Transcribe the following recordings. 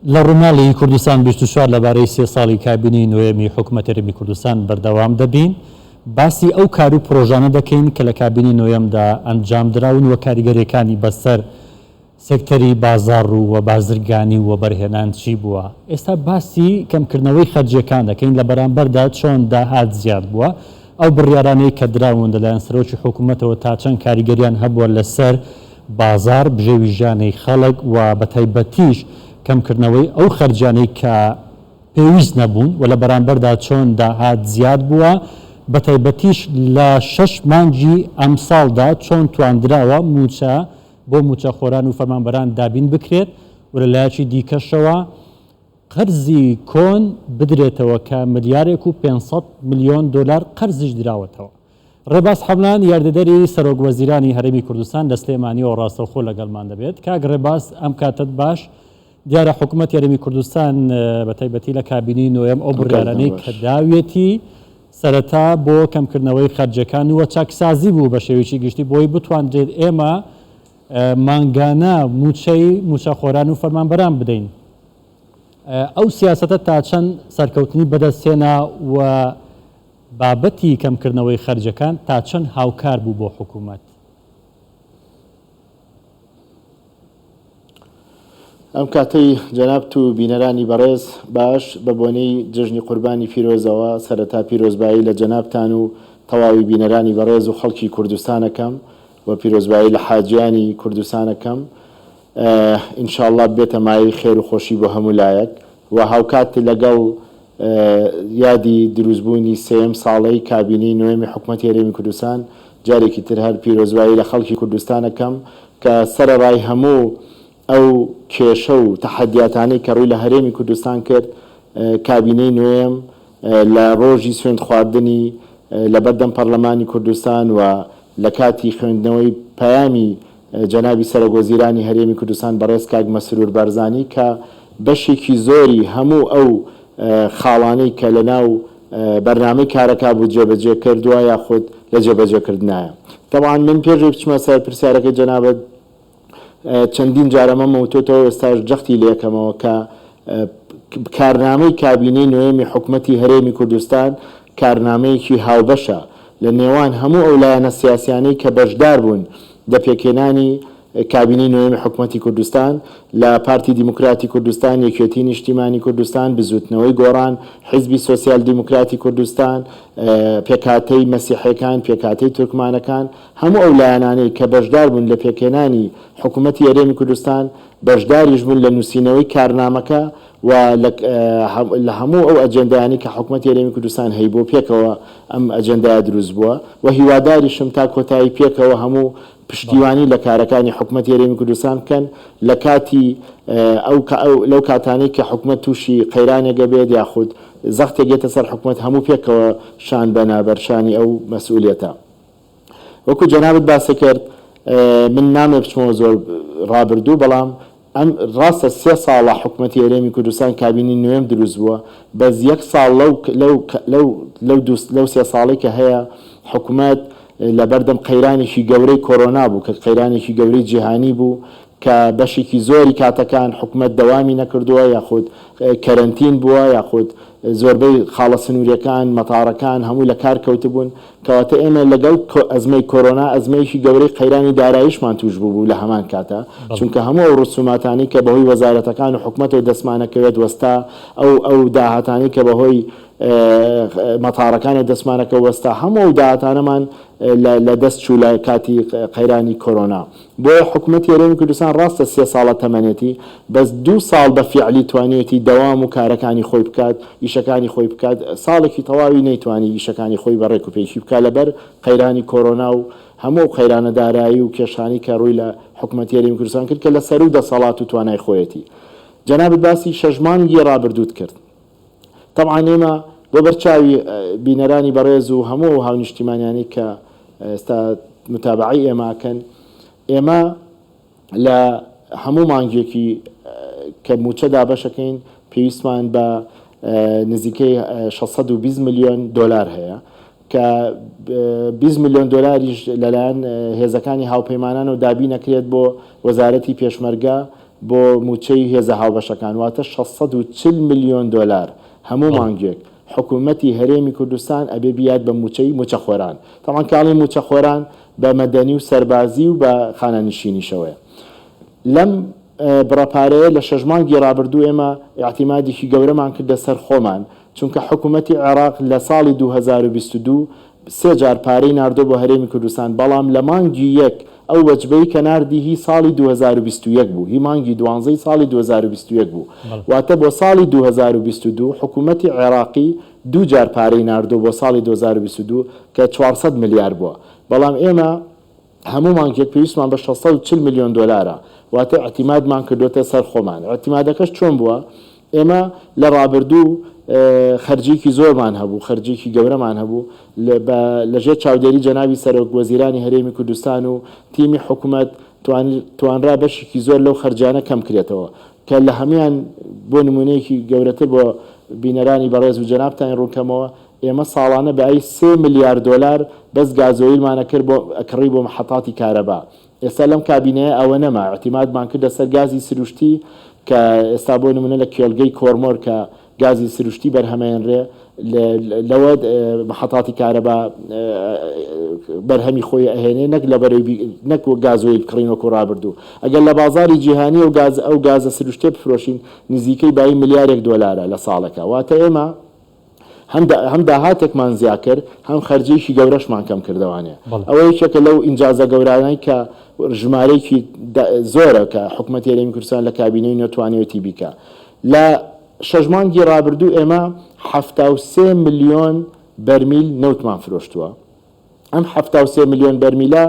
لە ڕووناڵی کوردستان 24 لەبارەی 3 ساڵی کابینەی نوێمی حکوومەت هەرێمی کوردستان بەردەوام دەبین. باسی ئەو کار و پرۆژانە دەکەین کە لە کابینەی نوێمدا ئەنجام دراون و کاریگەریەکانی بەسەر سێکتەری بازاڕ و بازرگانی و بەرهێنان چی بووە. ئێستا باسی کەمکردنەوەی خەرجیەکان دەکەین لە بەرامبەردا چۆن داهات زیاد بووە. ئەو بڕیارانەی کە دراون لەلایەن سەرۆکی حکوومەتەوە تا چەند کاریگەریان هەبووە لەسەر بازار بژێوی ژیانەی خەڵک و بە تایبەتیش کەمکردنەوەی ئەو خەرجانەی کە پێویست نەبوون و لە بەرامبەردا چۆن داهات زیاد بووە، بە تایبەتیش لە 6 مانگی ئەم ساڵدا چۆن توانراوە موچە بۆ موچەخۆران و فەرمانبەران دابین بکرێت و لەلایەکی دیکەشەوە قەرزی کۆن بدرێتەوە کە ملیارێک و 500 میلیۆن دلار قەرزش دراوەتەوە. ڕێباز حەملان یاردەدەری سەرۆک وەزیرانی هەرێمی کوردستان لە سلێمانی و ڕاستەوخۆ لەگەڵمان دەبێت. کاک ڕێباز ئەم کاتت باش، دیارە حکوومەت هەرێمی کوردستان بە تایبەتی لە کابینی نوێم ئەو بڕیارانەی کە داوێتی سەرەتا بۆ کەمکردنەوەی خەرجەکان وە چاکسازی بوو بە شێوەیەکی گشتی بۆی بتوانرێت ئێمە مانگانە موچەخۆران و فەرمانبەران بدەین. ئەو سیاسەتە تا چەند سەرکەوتنی بەدەستێنا و بابەتی کەمکردنەوەی خەرجەکان تا چەند هاوکار بوو بۆ حکوومەت؟ ئەم کاتەی جەناب و بینەرانی بەڕێز باش بە بۆنەی جژنی قوربانی پیرۆزەوە سەرەتا پیرۆزبایی لە جەنابتان و تەواوی بینەرانی بەڕێز و خەڵکی کوردستانەکەم و پیرۆزبایی لە حاجیانی کوردستانەکەم. ئینشاءالله بێتە مای خێر و خۆشی بۆ هەموو لایەک و هاوکات لەگەڵ یادی دروستبوونی سێم ساڵەی کابینەی نوێمی حکوومەتی هەرێمی کوردستان جارێکی تر هەر پیرۆزبایی لە خەڵکی کوردستانەکەم کە سەرەڕای هەموو ئەو کێشە و تەحەدیاتانەی کە ڕووی لە هەرێمی کوردستان کرد. کابینەی نوێم لە ڕۆژی سوێند خواردنی لە بەردەم پەرلەمانی کوردستان و لە کاتی خوێندنەوەی پەیامی جەنابی سەرۆکوەزیرانی هەرێمی کوردستان بەڕێز کاک مەسرور بارزانی کە بەشێکی زۆری هەموو ئەو خاڵانەی کە لە ناو بەرنامەی کارەکە بوو جێبەجێ کردووە یاخود لە جێبەجێکردنایە. طبعاً من پێش بچمە سەر پرسیارەکەی جەنابەت چەندین جارەمە مەوتۆتەوە ئێستاش جەختی لێکەمەوە کە کارنامەی کابینەی نوێمی حکوومەتی هەرێمی کوردستان کارنامەیەکی هاوبەشە لە نێوان هەموو ئەو لایەنە سیاسیانەی کە بەشدار بوون دەپێکێنانی کابینەی نوێمی حکوومەتی کوردستان لە پارتی دیموکراتی کوردستان، یەکێتی نیشتیمانی کوردستان، بزوتنەوەی گۆڕان، حیزبی سۆسیال دیموکراتی کوردستان، پێکهاتەی مەسیحیەکان، پێکهاتەی تورکمانەکان، هەموو ئەو لایەنانەی کە بەشدار بوون لە پێکێنانی حکوومەتی هەرێمی کوردستان بەشداریش بوون لە نووسینەوەی کارنامەکە و لە هەموو ئەو ئەجەندایانی کە حکوومەتی هەرێمی کوردستان هەی بۆ پێکەوە ئەم ئەجەندای دروست بووە و هیواداریشم تا کۆتایی پێکەوە هەموو پشتیوانی لە کارەکانی حکوومەتی هەرێمی کوردستان بکەن لە کاتی لەو کاتانەی کە حکوومەت تووشی قەیرانێگە بێت یاخود زەختێگێتە سەر حکوومەت هەموو پێکەوە شان بەنابەرشانی ئەو مەسئولیەتە. وەکو جەنابەت باسی کرد من نامێ بچمەوە زۆر ڕابردوو، بەڵام ئەم ڕاستە 3 ساڵە حکوومەتی هەرێمی کوردستان کابینی نوێم دروست بووە. بەس 1 ساڵ لەو 3 ساڵی کە هەیە حکوومەت لە بەردەم قەیرانێکی گەورەی کۆرۆنا بوو کە قەیرانێکی گەورەی جیهانی بوو کە بەشێکی زۆری کاتەکان حکوومەت دەوامی نەکردووە یاخود کەرەنتین بووە یاخود زۆربەی خاڵە سنووریەکان مەتاڕەکان هەموو لە کار کەوتبوون. کەواتە ئێمە لەگەڵ ئەزمەی کۆرۆنا ئەزمەیەکی گەورەی قەیرانی داراییشمان توش بوو لە هەمان کاتە، چونکە هەموو ئەو ڕسوماتانی کە بەهۆی وەزارەتەکان و حکوومەتەوە دەستمانەکەوێت وەستا ئەو داهاتانی کە بەهۆی مەتاڕەکانی دەستمانەکە وەستا هەموو ئەو داهاتانەمان لە دەست چوو لە کاتی قەیرانی کۆرۆنا. بۆیە حکوومەتی هەرێمی کوردستان ڕاستە 3 ساڵە تەمەنێتی، بەس 2 ساڵ بە فیعلی توانێتی دەوام و کارەکانی خۆی بکات، ئیشەکانی خۆی بکات. ساڵێکی تەواوی نەیتوانی ئیشەکانی خۆی بەڕێک و پێشی بکات لەبەر قەیرانی کۆرۆنا و هەموو قەیرانە دارایی و کێشانی کە ڕووی لە حکوومەتی هەرێمی کوردستان کرد کە لە سەر و دەسەڵات و توانای خۆیەتی. جەنابەت باسی 6 مانگی ڕابردووت کرد. طبعاً ئێمە بۆ بەرچاوی بینەرانی بەڕێز و هەموو هاونیشتیمانیانی کە ئێستا متابعی ئێماکەن، ئێمە لە هەموو مانگێکی کە موچە دابەشەکەین پێویستمان بە نزیکەی 620 میلیۆن دلار هەیە کە 20 میلیۆن دلاریش لەلایەن هێزەکانی هاوپەیمانان و دابی نەکرێت بۆ وەزارەتی پێشمەرگە بۆ موچەی هێزە هاوبەشەکان واتە 640 ملیۆن دلار هەموو مانگێک حکوومەتی هەرێمی کوردستان ئەبێ بیاد بە موچەی موچەخۆران تاوان کاڵی موچەخۆران بە مەدەنی و سەربازی و بە خانەنشینیشەوەیە لەم بڕەپارەیە لە 6 مانگی ڕابردوو ئێمە اعتیمادێکی گەورەمان کردە سەر خۆمان چونکە حکوومەتی عێراق لە ساڵی 2022 سێ جار پارەی ناردۆ بۆ هەرێمی کوردستان بەڵام لە مانگی یەک ئەو وەجبەی کە ناردی هی ساڵی 2021 بوو هی مانگی دوانزەی ساڵی 2021 بوو واتە بۆ ساڵی 2022 حکوومەتی عێراقی دوو جار پارەی ناردۆ بۆ ساڵی 2022 کە 400 ملیار بووە بەڵام ئێمە هەموو مانگێک پێویستمان بە 640 ملیۆن دلارە واتە اعتیمادمان کردوتە سەر خۆمان اعتیمادەکەش چۆن بووە ئێمە لە ڕابردوو خەرجێکی زۆرمان هەبوو خەرجێکی گەورەمان هەبوو لەژێر چاودێری جەنابی سەرۆک وەزیرانی هەرێمی کوردستان و تیمی حکوومەت توانرا بەشێکی زۆر لەو خەرجانە کەم کرێتەوە کە لە هەمان بۆ نمونەیەکی گەورەتر بۆ بینەرانی بەڕێز و جەنابتان ڕوونکەمەوە ئێمە ساڵانە بە ئەی 3 ملیار دلار بەس گازۆیلمانە کرد بۆ ئەکڕی بۆ محەتاتی کارەبا ئێستا لەم کابینەیە ئەوە نەما اعتیمادمان کردە سەر گازی سروشتی کە ئێستا بۆ نمونە لە کێڵگەی کۆرمۆر کە گازی سروشتی بەرهەمێنرێ لەوە محەتاتی کارەبا بەرهەمی خۆی ئەهێنێ نەک لە بەرەوی نەک گازۆی بکڕینەوە ڕابردوو ئەگەر لە بازاری جیهانی ئەو گازە سروشتێ بفرۆشین نزیکەی بای ملیارێک دلارە لە ساڵەکە واتە ئێمە هەم داهاتێکمان زیاد کرد هەم خەرجێکی گەورەشمان کەم کردوانێ ئەوە یەکێکە لەو ئینجازە گەورانەی کە ژمارەیەکی زۆرە کە حکوومەتی هەرێمی کوردستان لە کابینەی نەتوانێتی بیکە لە 6 مانگی ڕابردوو ئێمە 73 ملیۆن بەرمیل نەوتمان فرۆشتووە ئەم 73 ملیۆن بەرمیلە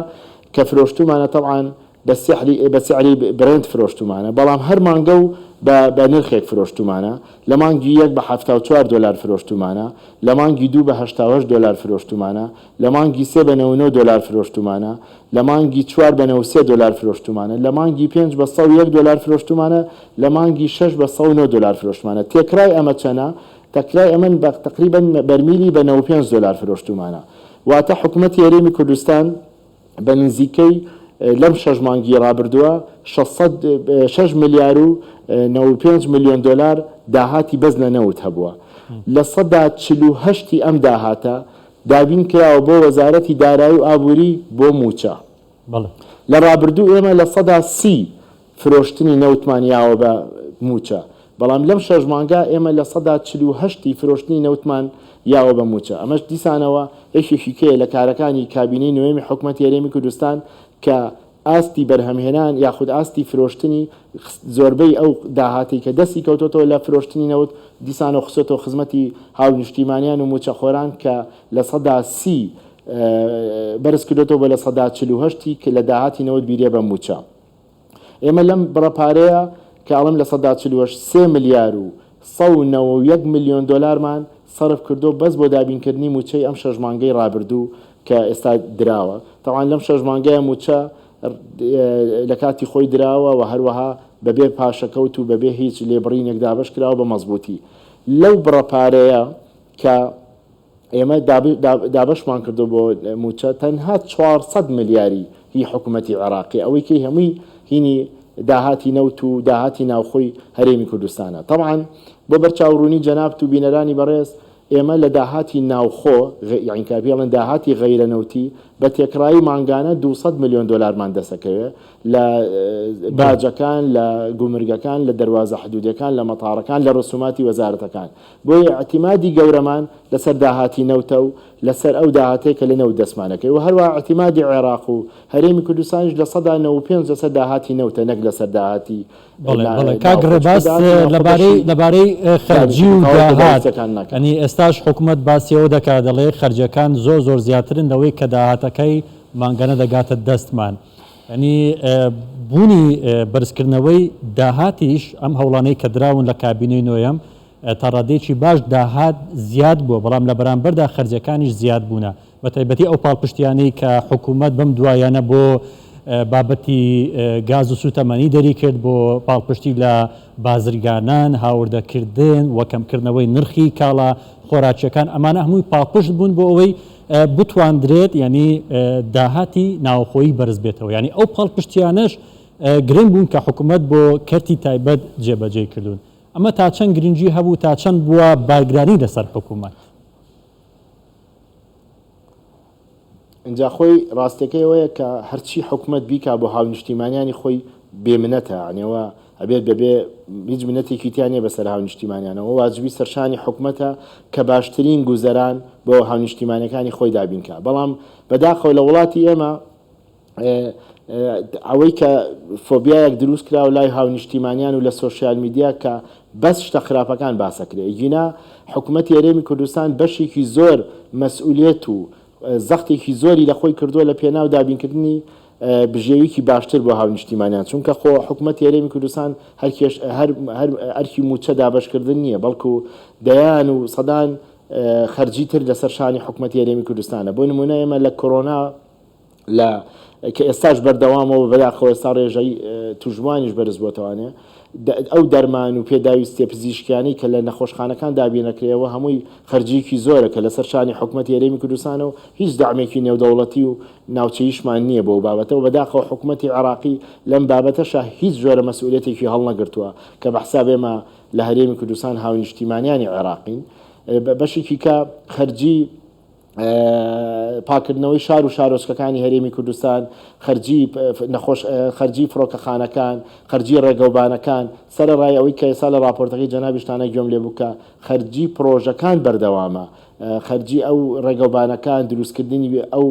کە فرۆشتومانە تەبعاً بە سعری برند فرۆشتومانە بەڵام هەر مانگە و بە نرخێک فرۆشتومانە لە مانگی یەک بە 74 دلار فرۆشتومانە لە مانگی دوو بە 88 دلار فرۆشتومانە لە مانگی سێ بە 99 دلار فرۆشتومانە لە مانگی 4 بە 93 دلار فرۆشتومانە لە مانگی 5 بە 101 دلار فرۆشتومانە لە مانگی 6 بە 109 دلار فرۆشتومانە تێکرای ئەمە چەنە تەکرای ئەمن بە تقریبا بەرمیلی بە 95 دلار فرۆشتومانە واتە حکوومەتی هەرێمی کوردستان بە نزیکەی لەم 6 مانگی ڕابردووە 6 ملیار و 95 ملیۆن دلار داهاتی بەز لە نەوت هەبووە لە 148 ئەم داهاتە دابین کراوە بۆ وەزارەتی دارایی و ئابووری بۆ موچە لە ڕابردوو ئێمە لە 130 فرۆشتنی نەوتمانیاوە بە موچە بەڵام لەم 6 مانگا ئێمە لە 148 فرۆشتنی نەوتمان یاوە بە موچە ئەمەش دیسانەوە یەکێکی کێ لە کارەکانی کابینەی نوێمی حکوومەتی هەرێمی کوردستان کە ئاستی بەرهەمهێنان یاخود ئاستی فرۆشتنی زۆربەی ئەو داهاتی کە دەستی کەوتۆتەوە لە فرۆشتنی نەوت دیسانە خسۆتەوە خزمەتی هاونیشتیمانیان و موچەخۆران کە لە 130 بەرز کردێتەوە بە لە 148 کە لە داهاتی نەوت بیرێ بە موچە ئێمە لەم بڕەپارەیە کاڵم لە 148 3 ملیار و 191 ملیۆن دلارمان صرف کردو بەس بۆ دابینکردنی موچەی ئەم 6 مانگەی ڕابردوو کە ئێستا دراوە تەوان لەم 6 مانگەیە موچە لە کاتی خۆی دراوە و هەروەها بەبێ پاشەکەوت و بەبێ هیچ لێبڕینێک دابش کراوە بە مەزبوطی لەو بڕەپارەیە کە ئێمە دابشمان کردو بۆ موچە تەنها 400 ملیاری هی حکوومەتی عێراقی ئەوەی کەی هەمووی هینی داهاتی نەوت و داهاتی ناوخۆی هەرێمی کوردستانە طبعاً بۆ بەرچاوڕوونی جەناب و بینەرانی بەڕێز ئێمە لە داهاتی ناوخۆ یعنی کاپیڵن داهاتی غەیرە نەوتی بە تێکرایی مانگانە 200 ملیۆن دلارمان دەسەکەوێت لە باجەکان لە گومرگەکان لە دەواازە حدودەکان لە مەتاڕەکان لە ڕسوماتی وەزارەتەکان بۆیە اعتیمادی گەورەمان لەسەر داهاتی نەوتە و لەسەر ئەو داهاتەیە کە لە نەوت دەستمانەکەی و هەروە اعتیمادی عێراق و هەرێمی کوردستانیش لە 95 لەسەر داهاتی نەوتە نەک لەسەر داهاتی کاگڕێباس لەبارەی خەرجی و داهات ئەنی ئێستاش حکوومەت باسیەوە دەکات دەڵێ خەرجەکان زۆر زیاترن لەوەی کە داهاتەکەی مانگەنە دەگاتە دەستمان ینی بوونی بەرزکردنەوەی داهاتیش ئەم هەوڵانەی کە دراون لە کابینەی نوێیەم تا ڕادێکی باش داهات زیاد بووە بەڵام لە بەرامبەردا خەرجەکانیش زیاد بوونە بە تایبەتی ئەو پاڵپشتیانەی کە حکوومەت بەم دوایانە بۆ بابەتی گاز و سوتەمەنی دەری کرد بۆ پاڵپشتی لە بازرگانان هاوردەکردن وەکەمکردنەوەی نرخی کاڵا خۆراکیەکان ئەمانە هەمووی پاڵپشت بوون بۆ ئەوەی بتواندرێت ینی داهاتی ناوخۆیی بەرز بێتەوە ینی ئەو پاڵپشتیانەش گرنگ بوون کە حکوومەت بۆ کەرتی تایبەت جێبەجێ کردوون ئەمە تا چەند گرنگی هەبوو تا چەند بووە بارگرانی لەسەر حکوومەت اینجا خۆی ڕاستەکەی ئەوەیە کە هەرچی حکوومەت بیکا بۆ هاونیشتیمانیانی خۆی بێمنەتە عنێەوە ئەبێت بەبێ هیچ منەتێکی تیانێ بەسەر هاونیشتیمانیانەوە واجبی سەرشانی حکوومەتە کە باشترین گوزەران بۆ هاونیشتیمانەکانی خۆی دابینکە بەڵام بەداخەوە لە وڵاتی ئێمە ئەوەی کە فۆبیایەک دروست کرا و لای هاونیشتیمانیان و لە سۆشیال میدیا کە بەس شتە خراپەکان باسەکرێ گینا حکوومەتی هەرێمی کوردستان بەشێکی زۆر مەسئولیت و زەختێکی زۆری لە خۆی کردووە لە پێناو دابینکردنی بژێویکی باشتر بۆ هاونیشتیمانیان چونکە خۆ حکوومەتی هەرێمی کوردستان هەرکی موچە دابشکردن نییە بەڵکو دەیان و سەدان خەرجی تر لەسەر شانی حکوومەتی هەرێمی کوردستانە بۆ نمونە ئێمە لە کۆرۆنا لە کە ئێستاش بەردەوامەوە بەداخەوە ئێستا ڕێژەی توژوانیش بەرز بۆتەوانێ ئەو دەرمان و پێداویستێ پزیشکیانی کە لە نەخۆشخانەکان دابینەکرێەوە هەمووی خەرجیکی زۆرە کە لەسەر شانی حکوومەتی هەرێمی کوردستانە و هیچ دامێکی نێودەوڵەتی و ناوچەیشمان نییە بۆ بابەتەوە بەداخەوە حکوومەتی عێراقی لەم بابەتەشە هیچ جۆرە مەسئولیەتێکی هەڵنەگرتووە کە بەحساب ئێمە لە هەرێمی کوردستان هاونیشتیمانیانی عێراقین بەشێکی کە خەرجی پاکردنەوەی شار و شارۆچکەکانی هەرێمی کوردستان خەرجی فڕۆکەخانەکان خەرجی ڕێگەوبانەکان سەرڕای ئەوەی کە ئێستا لە راپۆرتەکەی جەنابیشتانە گوێم لێ بووکە خەرجی پرۆژەکان بەردەوامە خەرجی ئەو ڕێگەوبانەکان دروستکردنی ئەو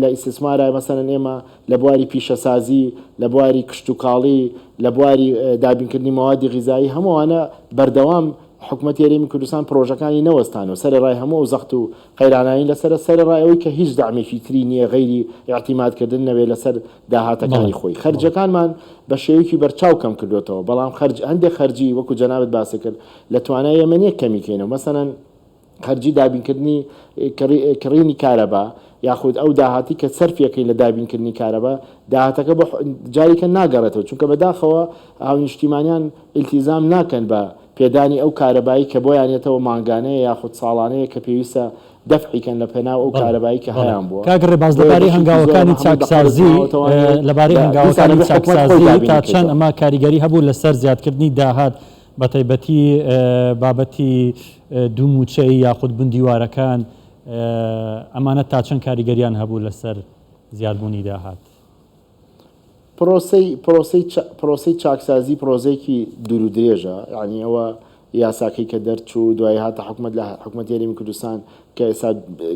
لە ئیسtisمارە مەسەرەن ئێمە لە بواری پیشەسازی لە بواری کشت و کاڵی لە بواری دابینکردنی مەوادی غیزایی هەمووانە بەردەوام حکوومەتی هەرێمی کوردستان پرۆژەکانی نەوەستانەوە سەرڕای هەموو زەخت و قەیرانایی لەسەر سەرڕایەوەی کە هیچ دامێکی تری نییە غەیری اعتیمادکردن نەوێت لەسەر داهاتەکانی خۆی خەرجەکانمان بە شێوەیەکی بەرچاو کەم کردوێتەوە بەڵام هەندێک خەرجی وەکو جەنابەت باسی کرد لە توانای ئێمە کەمیکەینەوە مەسەنەن خەرجی دابینکردنی کڕینی کارەبا یاخود ئەو داهاتی کە سەرفیەکەی لە دابینکردنی کارەبا داهاتەکە بە جاریکە ناگەڕێتەوە چونکە بەداخەوە هاونیشتیمانیان ئیلتیزام ناکەن بە پێدانی ئەو کارەبایی کە بۆیانێتەوە مانگانەیە یاخود ساڵانەیە کە پێویستە دەفعیکەن لە پێناو ئەو کارەبایی کە هەیان بووە کاگڕێ باز لەبارەی هەنگاوەکانی چاکسازی لەبارەی هەنگاوەکانی چاکسازی تا چەند ئەمە کاریگەری هەبوو لەسەر زیادکردنی داهات بە تایبەتی بابەتی دووموچەی یاخود بندیوارەکان ئەمانە تا چەند کاریگەریان هەبوو لەسەر زیادبوونی داهات پرۆسەی چاکسازی پرۆزێکی دوور و درێژە یعنی ئەوە یاساکەی کە دەرچوو دوای هاتە حکوومەت لە حکوومەتی هەرێمی کوردستان کە ئێستا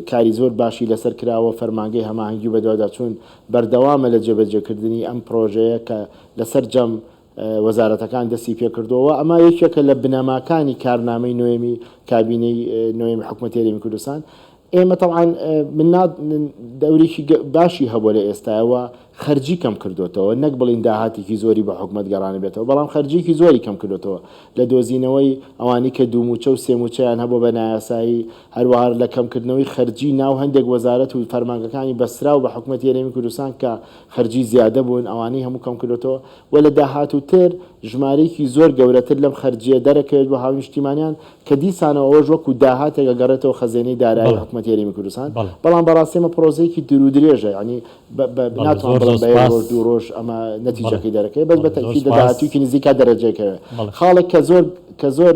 کاری زۆر باشی لەسەر کراوە فەرمانگەی هەماهەنگی بەدوادا چوون بەردەوامە لە جێبەجێکردنی ئەم پرۆژەیە کە لەسەر جەم وەزارەتەکان دەستی پێکردەوە ئەمە یەکێکە لە بنەماکانی کارنامەی نوێمی کابینەی نوێمی حکوومەتی هەرێمی کوردستان ئێمە تەڵعاان من دەورێکی باشی هەبووە لە ئێستاەوە خەرجی کەم کردوێتەوە نەک بڵین داهاتێکی زۆری بە حکوومەت گەڕانە بێتەوە بەڵام خەرجێکی زۆری کەم کردوێتەوە لە دۆزینەوەی ئەوانی کە دووموچە و سێموچەیان هەبوو بە نایاسایی هەروەها لە کەمکردنەوەی خەرجی ناو هەندێک وەزارەت و فەرمانگەکانی بەسرا و بە حکوومەتی هەرێمی کوردستان کە خەرجی زیادە بوون ئەوانەی هەموو کەم کردوێتەوە و لە داهات و تر ژمارەیەکی زۆر گەورەتر لەم خەرجیە دەرەکەوێت بە هاونیشتیمانیان کە دیسانەوە ئەوەش وەکو داهاتێکە گەڕێتەوە خەزێنەی دارایی حکوومەتی هەرێمی کوردستان بەڵام بەڕاستیمە پرۆزەیەکی دوور و درێژە ینی ناتوان بڵێن بە ڕۆژ دوو ڕۆژ ئەمە نەتیجەکەی دەرەکەی بەس بە تەکید داهاتوویەکی نزیکا دەرەجەکەوێت خاڵێک کە زۆر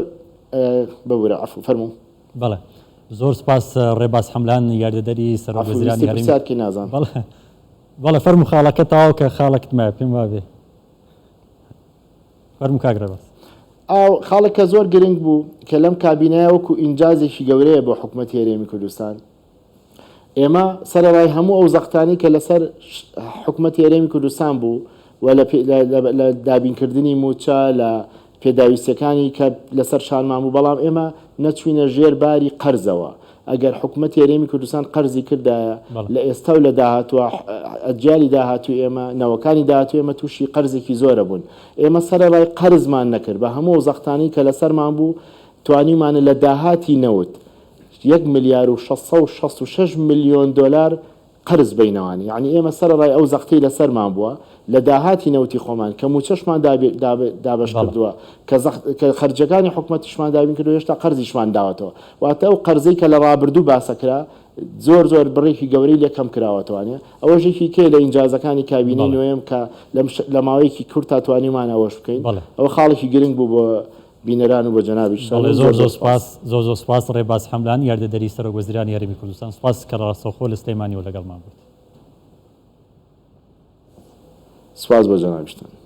ببورە عەفو فەرموو بەڵێ زۆر سپاس ڕێباز حەملان یاردەدەری سەرۆکوەزیرانی هەرێمی نازان بەڵێ فەرموو خاڵەکە تاوە کە خاڵێکت مایە پێم وابێ فەرموو کاک ڕێباز ئەو خاڵێکە زۆر گرنگ بوو کە لەم کابینەیە وەکو ئینجازێکی گەورەیە بۆ حکوومەتی هەرێمی کوردستان ئێمە سەرەڕای هەموو ئەو زەختانی کە لەسەر حکوومەتی هەرێمی کوردستان بوو و لە دابینکردنی موچە لە پێداویستەکانی کە لەسەر شانمان بوو بەڵام ئێمە نەچوینە ژێر باری قەرزەوە ئەگەر حکوومەتی هەرێمی کوردستان قەرزی کردایە لە ئێستا و لە داهاتوە ئەجیالی داهاتوو ئێمە نەوەکانی داهاتوو ئێمە تووشی قەرزێکی زۆرە بوون ئێمە سەرەڕای قەرزمان نەکرد بە هەموو زەختانی کە لەسەرمان بوو توانیمانە لە داهاتی نەوت 1,666 ملیۆن دلار قرز بینەوانی یعنی ئێمە سەرڕای ئەو زەختەی لەسەرمان بووە لە داهاتی نەوتی خۆمان کە موچەشمان دابش کردووە کە خەرجەکانی حکوومەتیشمان دابین کردو هێشتا قەرزیشمان داوەتەوە واتە ئەو قەرزەی کە لە ڕابردوو باسەکرا زۆر بڕێکی گەورەی لێکەم کراوەتوانێ ئەوەژێکی کێ لە ئینجازەکانی کابینی نوێم کە لە ماوەیەکی کورت تاتوانیمان ئەوەش بکەین ئەوە خاڵێکی گرنگ بوو بۆ بینەران و بۆ جەنابیش زۆر سپاس ڕێباز حەمدان یاردەدەری سەرۆکوەزیرانی یاریمی کوردستان سپاس کە ڕاستەوخۆ لە سلەیمانی و لەگەڵمان بوویت. سپاس بۆ جەنابیشتان.